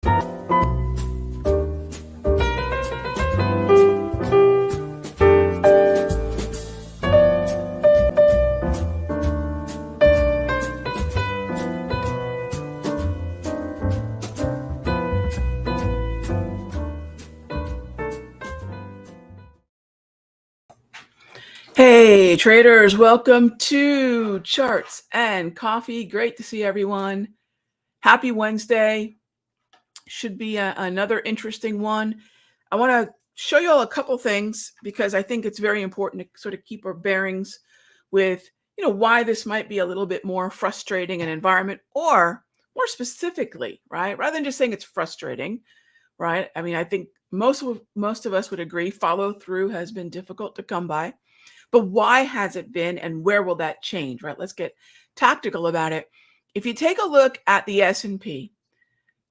Hey traders, welcome to Charts and Coffee. Great to see everyone. Happy Wednesday. Should be another interesting one. I want to show you all a couple things because I think it's very important to sort of keep our bearings with, why this might be a little bit more frustrating an environment, or more specifically, right? Rather than just saying it's frustrating, right? I mean, I think most of us would agree follow through has been difficult to come by. But why has it been, and where will that change, right? Let's get tactical about it. If you take a look at the S&P,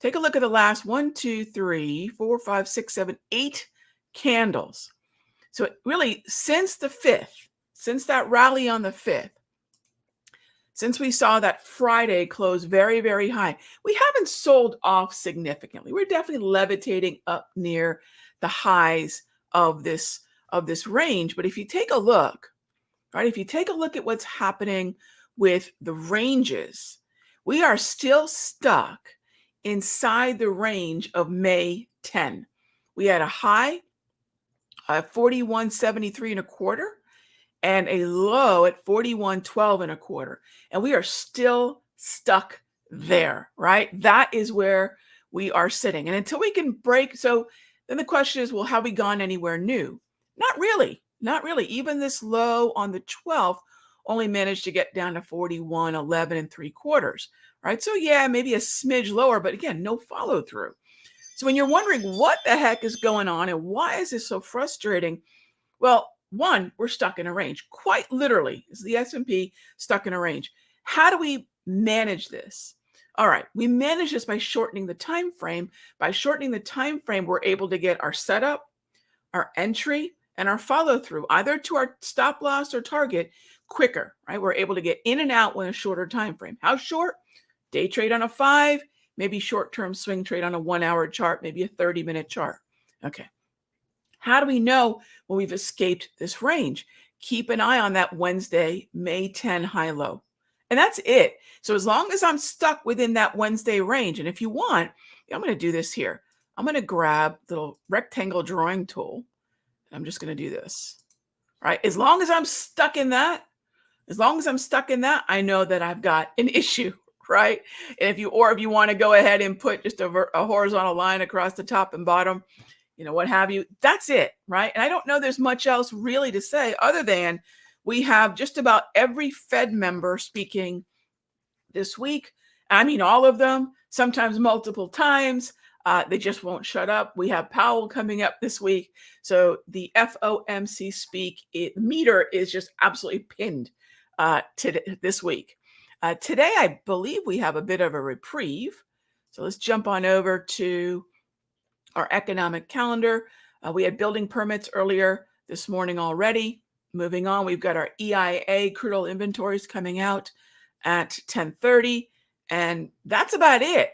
take a look at the last 1, 2, 3, 4, 5, 6, 7, 8 candles. So really, since the 5th, since that rally on the 5th, since we saw that Friday close very, very high, we haven't sold off significantly. We're definitely levitating up near the highs of this range. But if you take a look, right, if you take a look at what's happening with the ranges, we are still stuck inside the range of May 10. We had a high at 41.73 and a quarter and a low at 41.12 and a quarter. And we are still stuck there, right? That is where we are sitting. And until we can break, so then the question is, well, have we gone anywhere new? Not really. Not really. Even this low on the 12th only managed to get down to 41.11 and 3/4, right? So yeah, maybe a smidge lower, but again, no follow through. So when you're wondering what the heck is going on and why is this so frustrating? Well, one, we're stuck in a range. Quite literally, is the S&P stuck in a range. How do we manage this? All right, we manage this by shortening the time frame. By shortening the time frame, we're able to get our setup, our entry, and our follow through either to our stop loss or target quicker, right? We're able to get in and out with a shorter time frame. How short? Day trade on a 5, maybe short-term swing trade on a 1-hour chart, maybe a 30-minute chart. Okay. How do we know when we've escaped this range? Keep an eye on that Wednesday, May 10 high-low. And that's it. So as long as I'm stuck within that Wednesday range, and if you want, I'm going to do this here. I'm going to grab the little rectangle drawing tool. I'm just going to do this, right? As long as I'm stuck in that, I know that I've got an issue, right? And if you want to go ahead and put just a horizontal line across the top and bottom, what have you, that's it, right? And I don't know there's much else really to say other than we have just about every Fed member speaking this week. I mean, all of them, sometimes multiple times. They just won't shut up. We have Powell coming up this week. So the FOMC the meter is just absolutely pinned this week. Today, I believe we have a bit of a reprieve. So let's jump on over to our economic calendar. We had building permits earlier this morning already. Moving on, we've got our EIA crude oil inventories coming out at 10:30. And that's about it.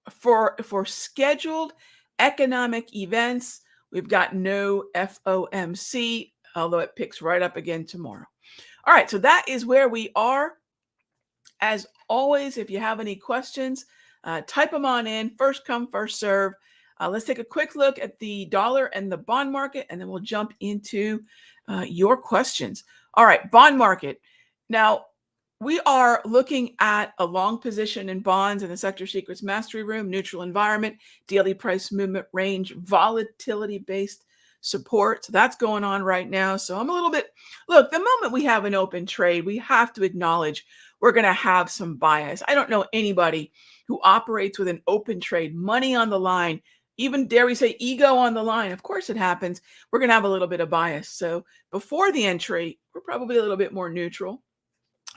For scheduled economic events, we've got no FOMC, although it picks right up again tomorrow. All right, so that is where we are. As always, if you have any questions, type them on in. First come, first serve. Let's take a quick look at the dollar and the bond market, and then we'll jump into your questions. All right, bond market. Now, we are looking at a long position in bonds in the Sector Secrets Mastery Room, neutral environment, daily price movement range, volatility-based support. So that's going on right now. So I'm a little bit, look, the moment we have an open trade, we have to acknowledge we're going to have some bias. I don't know anybody who operates with an open trade, money on the line, even dare we say ego on the line. Of course it happens. We're going to have a little bit of bias. So before the entry, we're probably a little bit more neutral.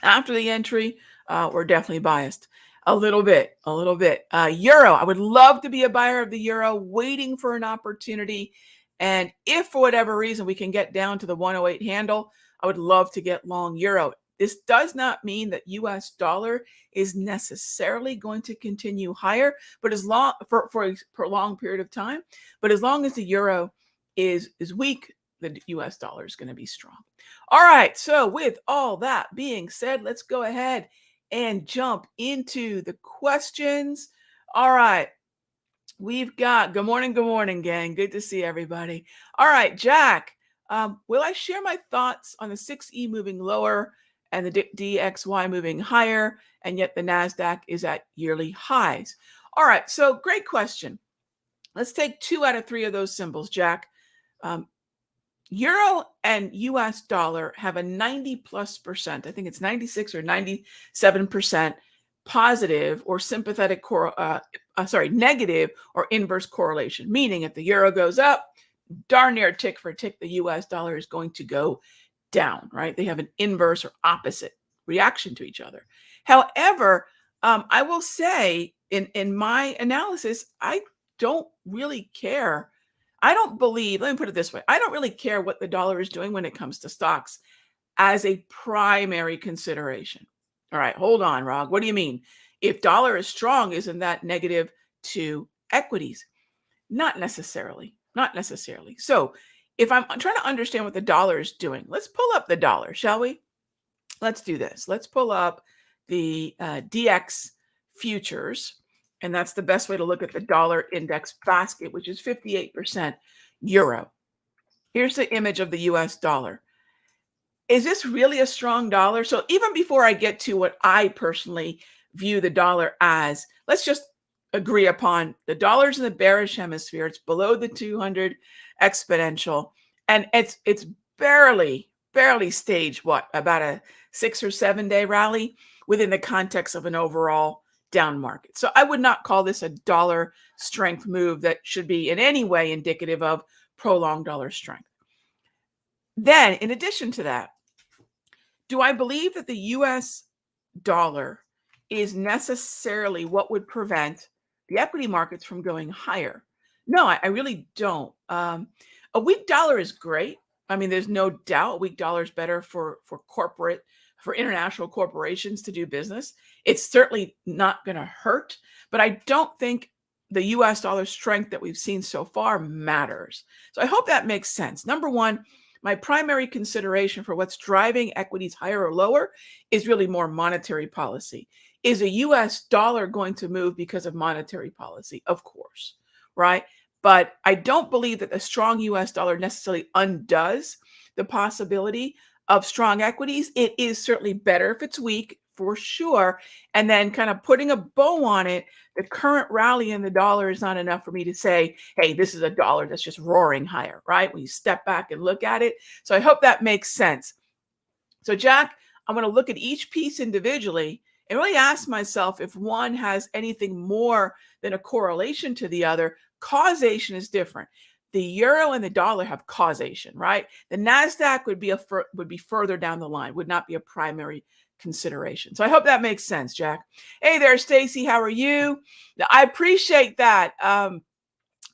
After the entry, we're definitely biased a little bit. Euro, I would love to be a buyer of the euro, waiting for an opportunity. And if for whatever reason we can get down to the 108 handle, I would love to get long euro. This does not mean that US dollar is necessarily going to continue higher, but as long for a prolonged period of time, but as long as the euro is weak, the US dollar is going to be strong. All right, so with all that being said, let's go ahead and jump into the questions. All right. We've got good morning, gang. Good to see everybody. All right, Jack. Will I share my thoughts on the 6E moving lower and the DXY moving higher, and yet the NASDAQ is at yearly highs? All right, so great question. Let's take 2 out of 3 of those symbols, Jack. Euro and US dollar have a 90+%. I think it's 96 or 97% positive or sympathetic, negative or inverse correlation, meaning if the euro goes up, darn near tick for tick, the US dollar is going to go down, right? They have an inverse or opposite reaction to each other. However, I will say in my analysis, I don't really care. I don't believe, let me put it this way, I don't really care what the dollar is doing when it comes to stocks as a primary consideration. All right, hold on, Rog. What do you mean? If dollar is strong, isn't that negative to equities? Not necessarily. Not necessarily. So if I'm trying to understand what the dollar is doing, let's pull up the dollar, shall we? Let's do this. Let's pull up the DX futures. And that's the best way to look at the dollar index basket, which is 58% euro. Here's the image of the US dollar. Is this really a strong dollar? So even before I get to what I personally view the dollar as, let's just agree upon the dollar's in the bearish hemisphere. It's below the 200 exponential. And it's barely staged, about a 6 or 7 day rally within the context of an overall down market. So I would not call this a dollar strength move that should be in any way indicative of prolonged dollar strength. Then, in addition to that, do I believe that the US dollar is necessarily what would prevent the equity markets from going higher? No, I really don't. A weak dollar is great. I mean, there's no doubt a weak dollar is better for international corporations to do business. It's certainly not going to hurt, but I don't think the US dollar strength that we've seen so far matters. So I hope that makes sense. Number one, my primary consideration for what's driving equities higher or lower is really more monetary policy. Is a US dollar going to move because of monetary policy? Of course, right? But I don't believe that the strong US dollar necessarily undoes the possibility of strong equities. It is certainly better if it's weak, for sure. And then kind of putting a bow on it, the current rally in the dollar is not enough for me to say, hey, this is a dollar that's just roaring higher, right? When you step back and look at it. So I hope that makes sense. So Jack, I'm going to look at each piece individually and really ask myself if one has anything more than a correlation to the other. Causation is different. The euro and the dollar have causation, right? The NASDAQ would be further down the line, would not be a primary consideration. So I hope that makes sense, Jack. Hey there, Stacy. How are you? I appreciate that.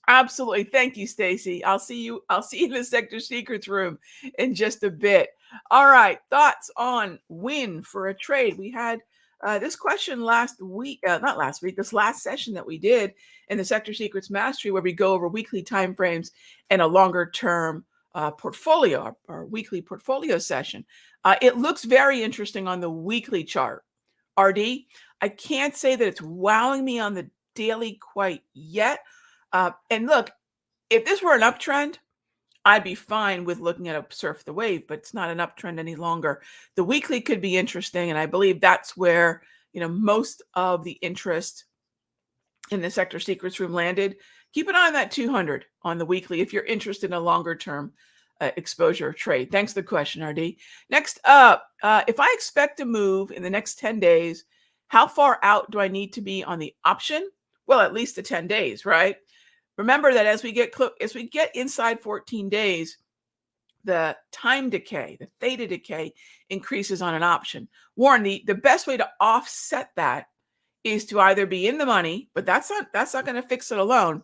Absolutely. Thank you, Stacy. I'll see you in the Sector Secrets room in just a bit. All right. Thoughts on win for a trade? We had this question last week, this last session that we did in the Sector Secrets Mastery, where we go over weekly timeframes and a longer term portfolio, our weekly portfolio session. It looks very interesting on the weekly chart. RD, I can't say that it's wowing me on the daily quite yet. And look, if this were an uptrend, I'd be fine with looking at a surf the wave, but it's not an uptrend any longer. The weekly could be interesting, and I believe that's where most of the interest in the Sector Secrets room landed. Keep an eye on that 200 on the weekly if you're interested in a longer term exposure trade. Thanks for the question, RD. Next up, if I expect to move in the next 10 days, how far out do I need to be on the option? Well, at least the 10 days, right? Remember that as we get inside 14 days, the time decay, the theta decay increases on an option. Warren, the best way to offset that is to either be in the money, but that's not going to fix it alone,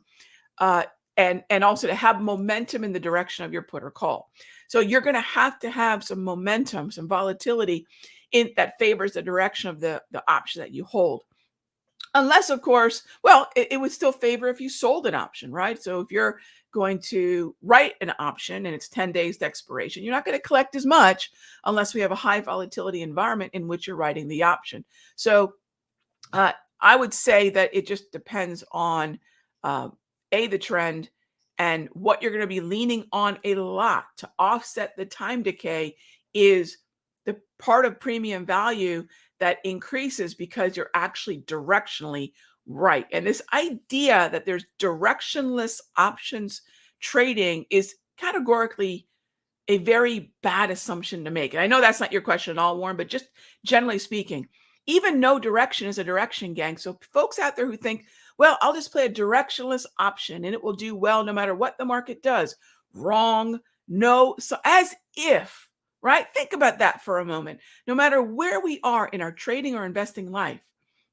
and also to have momentum in the direction of your put or call. So you're going to have some momentum, some volatility in that favors the direction of the option that you hold. Unless, of course, well, it would still favor if you sold an option, right? So if you're going to write an option and it's 10 days to expiration, you're not going to collect as much unless we have a high volatility environment in which you're writing the option. So uh, I would say that it just depends on uh, the trend and what you're going to be leaning on a lot to offset the time decay is the part of premium value that increases because you're actually directionally right. And this idea that there's directionless options trading is categorically a very bad assumption to make. And I know that's not your question at all, Warren, but just generally speaking, even no direction is a direction, gang. So folks out there who think, well, I'll just play a directionless option and it will do well no matter what the market does. Wrong. No. So as if, right? Think about that for a moment. No matter where we are in our trading or investing life,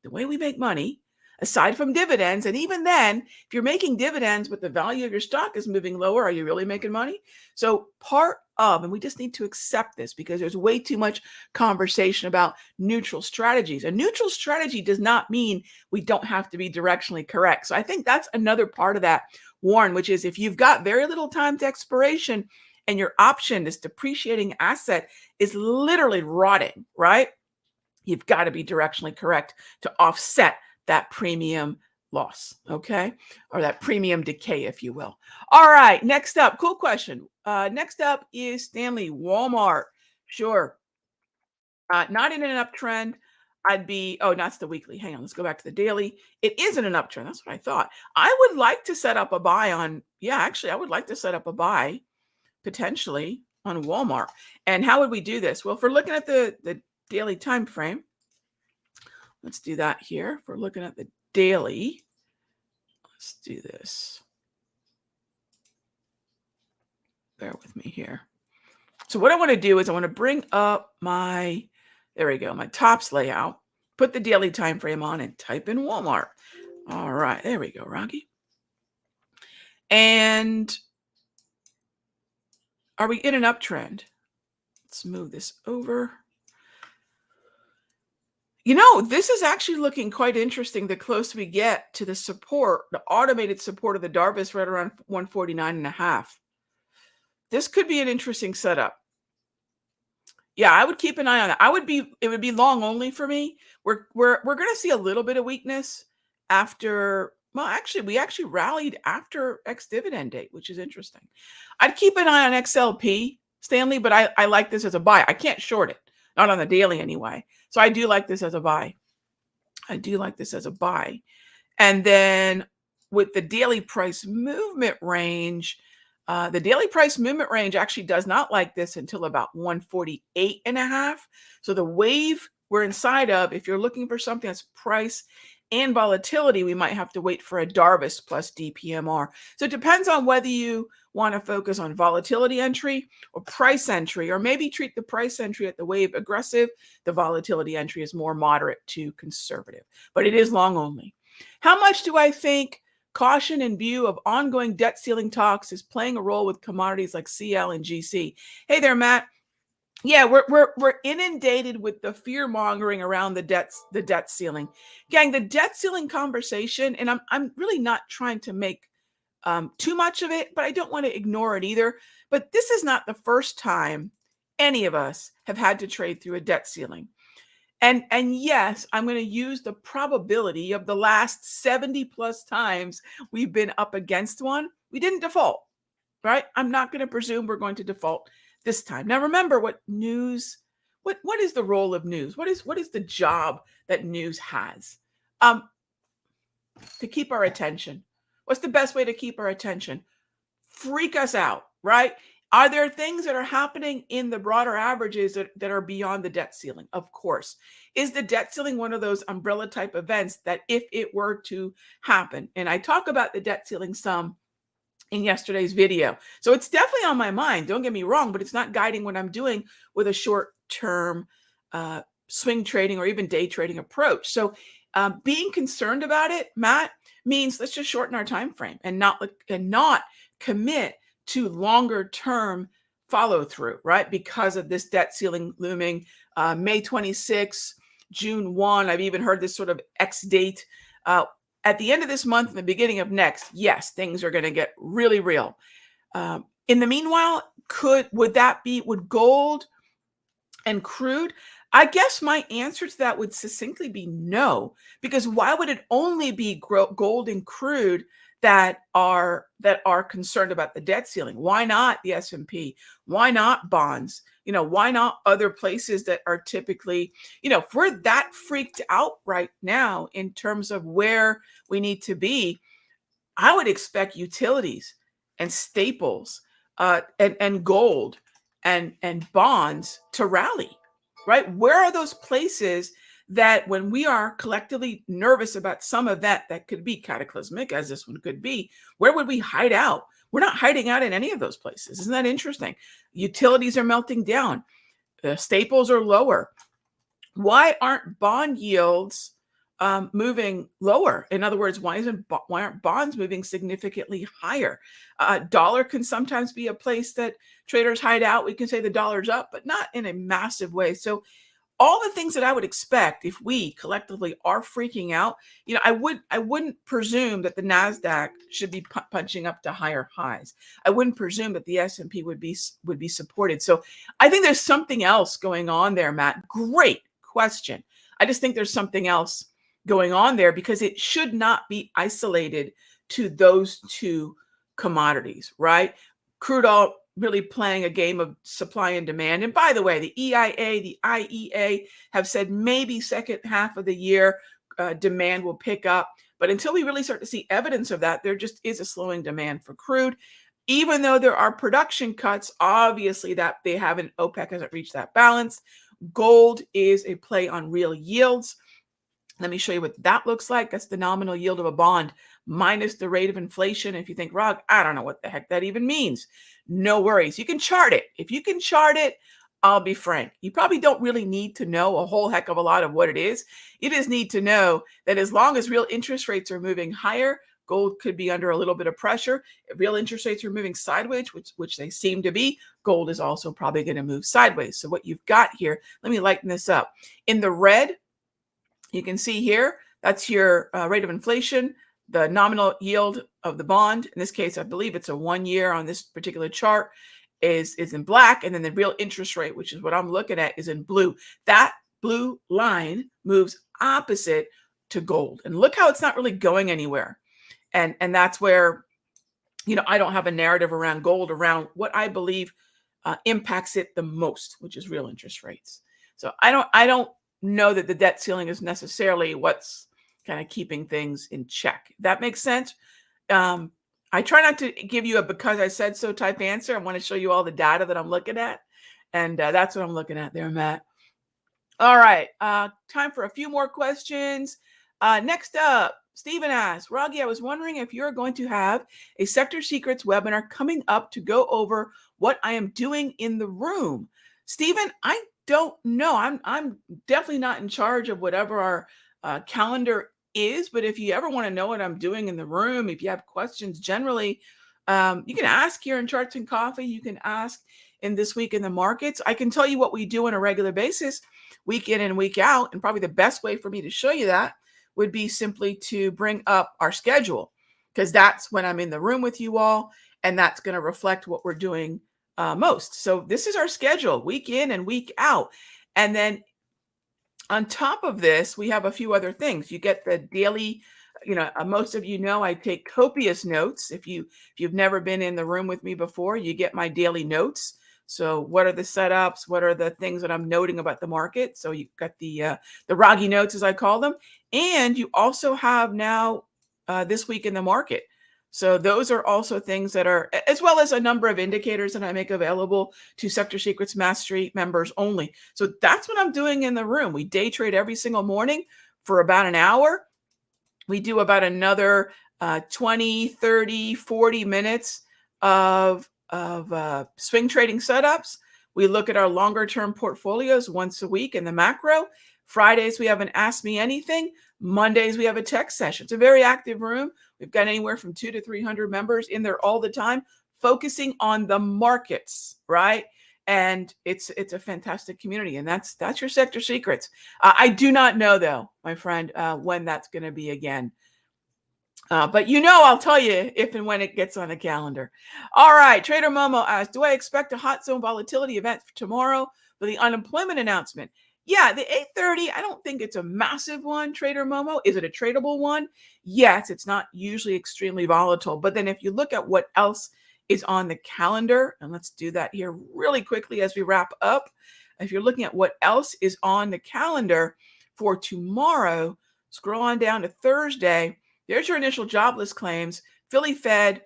the way we make money, aside from dividends, and even then, if you're making dividends, but the value of your stock is moving lower, are you really making money? So part of, and we just need to accept this because there's way too much conversation about neutral strategies. A neutral strategy does not mean we don't have to be directionally correct. So I think that's another part of that, Warren, which is if you've got very little time to expiration and your option, this depreciating asset, is literally rotting, right? You've got to be directionally correct to offset that premium loss, okay? Or that premium decay, if you will. All right, next up, cool question. Next up is Stanley, Walmart. Sure. Not in an uptrend. I'd be, oh, that's the weekly. Hang on, let's go back to the daily. It isn't an uptrend. That's what I thought. I would like to set up a buy on, yeah, actually, I would like to set up a buy potentially on Walmart. And how would we do this? Well, if we're looking at the daily time frame, let's do that here. If we're looking at the daily, let's do this. Bear with me here. So what I want to do is I want to bring up my, there we go, my tops layout, put the daily time frame on and type in Walmart. All right, there we go, Raghee. And are we in an uptrend? Let's move this over. You know, this is actually looking quite interesting the closer we get to the support, the automated support of the Darvis right around 149.5. This could be an interesting setup. Yeah, I would keep an eye on that. It would be long only for me. We're going to see a little bit of weakness after, well, actually, we actually rallied after ex-dividend date, which is interesting. I'd keep an eye on XLP, Stanley, but I like this as a buy. I can't short it, not on the daily anyway. So I do like this as a buy. I do like this as a buy. And then with the daily price movement range, the daily price movement range actually does not like this until about 148.5. So the wave we're inside of, if you're looking for something that's price and volatility, we might have to wait for a Darvis plus DPMR. So it depends on whether you want to focus on volatility entry or price entry, or maybe treat the price entry at the wave aggressive. The volatility entry is more moderate to conservative, but it is long only. How much do I think caution in view of ongoing debt ceiling talks is playing a role with commodities like CL and GC? Hey there, Matt. Yeah, we're inundated with the fear mongering around the debt ceiling, gang. The debt ceiling conversation, and I'm really not trying to make too much of it, but I don't want to ignore it either. But this is not the first time any of us have had to trade through a debt ceiling. And yes, I'm going to use the probability of the last 70 plus times we've been up against one. We didn't default, right? I'm not going to presume we're going to default this time. Now, remember what news, what is the role of news? What is the job that news has? To keep our attention. What's the best way to keep our attention? Freak us out, right? Are there things that are happening in the broader averages that are beyond the debt ceiling? Of course. Is the debt ceiling one of those umbrella type events that if it were to happen, and I talk about the debt ceiling some in yesterday's video. So it's definitely on my mind. Don't get me wrong, but it's not guiding what I'm doing with a short-term swing trading or even day trading approach. So being concerned about it, Matt, means let's just shorten our time frame and not commit to longer term follow through, right? Because of this debt ceiling looming, May 26, June 1. I've even heard this sort of X date. At the end of this month and the beginning of next, yes, things are going to get really real. In the meanwhile, would gold and crude? I guess my answer to that would succinctly be no, because why would it only be gold and crude that are concerned about the debt ceiling? Why not the S&P? Why not bonds? Why not other places that are typically, if we're that freaked out right now in terms of where we need to be, I would expect utilities and staples and gold and bonds to rally, right? Where are those places that when we are collectively nervous about some event that could be cataclysmic, as this one could be, where would we hide out? We're not hiding out in any of those places. Isn't that interesting? Utilities are melting down. Staples are lower. Why aren't bond yields moving lower? In other words, why aren't bonds moving significantly higher? Dollar can sometimes be a place that traders hide out. We can say the dollar's up, but not in a massive way. So all the things that I would expect if we collectively are freaking out, I wouldn't presume that the Nasdaq should be punching up to higher highs. I wouldn't presume that the S&P would be supported. So I think there's something else going on there, Matt. Great question. I just think there's something else going on there because it should not be isolated to those two commodities, right? Crude oil really playing a game of supply and demand. And by the way, the EIA, the IEA have said maybe second half of the year demand will pick up. But until we really start to see evidence of that, there just is a slowing demand for crude. Even though there are production cuts, obviously that OPEC hasn't reached that balance. Gold is a play on real yields. Let me show you what that looks like. That's the nominal yield of a bond minus the rate of inflation. If you think, Rog, I don't know what the heck that even means. No worries. You can chart it. If you can chart it, I'll be frank. You probably don't really need to know a whole heck of a lot of what it is. You just need to know that as long as real interest rates are moving higher, gold could be under a little bit of pressure. If real interest rates are moving sideways, which they seem to be, gold is also probably going to move sideways. So what you've got here, let me lighten this up. In the red, you can see here, that's your rate of inflation, the nominal yield of the bond. In this case, I believe it's a 1 year on this particular chart is in black. And then the real interest rate, which is what I'm looking at, is in blue. That blue line moves opposite to gold. And look how it's not really going anywhere. And that's where, I don't have a narrative around gold, around what I believe impacts it the most, which is real interest rates. So I don't know that the debt ceiling is necessarily what's kind of keeping things in check. That makes sense. I try not to give you a because I said so type answer. I want to show you all the data that I'm looking at. And that's what I'm looking at there, Matt. All right. Time for a few more questions. Next up, Stephen asks, Raghee, I was wondering if you're going to have a Sector Secrets webinar coming up to go over what I am doing in the room. Stephen, I don't know. I'm definitely not in charge of whatever our calendar is, but if you ever want to know what I'm doing in the room, if you have questions generally, you can ask here in Charts and Coffee. You can ask in This Week in the Markets. I can tell you what we do on a regular basis, week in and week out, and probably the best way for me to show you that would be simply to bring up our schedule, because that's when I'm in the room with you all, and that's going to reflect what we're doing most. So this is our schedule, week in and week out. And then on top of this, we have a few other things. You get the daily, most of you know I take copious notes. If you've never been in the room with me before, you get my daily notes. So what are the setups? What are the things that I'm noting about the market? So you've got the Raghee notes, as I call them. And you also have now This Week in the Market. So those are also things that are, as well as a number of indicators that I make available to Sector Secrets Mastery members only. So that's what I'm doing in the room. We day trade every single morning for about an hour. We do about another 20, 30, 40 minutes of swing trading setups. We look at our longer term portfolios once a week in the macro. Fridays, we have an Ask Me Anything. Mondays, we have a tech session. It's a very active room. We've got anywhere from 200 to 300 members in there all the time, focusing on the markets, right? And it's a fantastic community, and that's your sector secrets. I do not know though, my friend, when that's going to be again. But I'll tell you if and when it gets on the calendar. All right, Trader Momo asks, do I expect a hot zone volatility event for tomorrow for the unemployment announcement? Yeah, the 8:30, I don't think it's a massive one, Trader Momo. Is it a tradable one? Yes, it's not usually extremely volatile. But then if you look at what else is on the calendar, and let's do that here really quickly as we wrap up. If you're looking at what else is on the calendar for tomorrow, scroll on down to Thursday. There's your initial jobless claims, Philly Fed,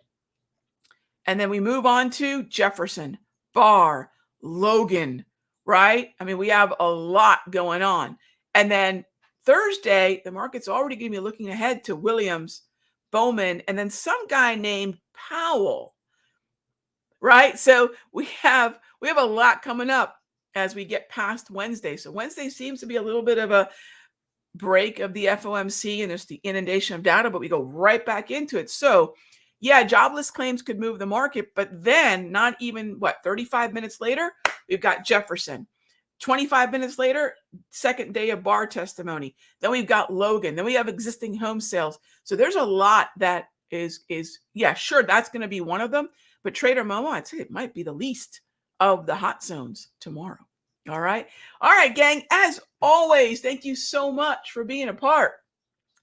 and then we move on to Jefferson, Barr, Logan, right? I mean, we have a lot going on. And then Thursday, the market's already going to be looking ahead to Williams, Bowman, and then some guy named Powell, right? So we have a lot coming up as we get past Wednesday. So Wednesday seems to be a little bit of a break of the FOMC, and there's the inundation of data, but we go right back into it. So yeah, jobless claims could move the market, but then not even 35 minutes later, we've got Jefferson. 25 minutes later, second day of Barr testimony. Then we've got Logan. Then we have existing home sales. So there's a lot that is sure, that's going to be one of them. But Trader Momo, I'd say it might be the least of the hot zones tomorrow. All right. All right, gang. As always, thank you so much for being a part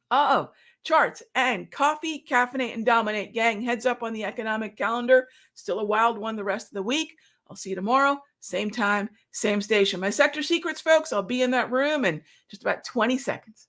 of Charts and Coffee, Caffeinate, and Dominate. Gang, heads up on the economic calendar. Still a wild one the rest of the week. I'll see you tomorrow. Same time, same station. My sector secrets, folks, I'll be in that room in just about 20 seconds.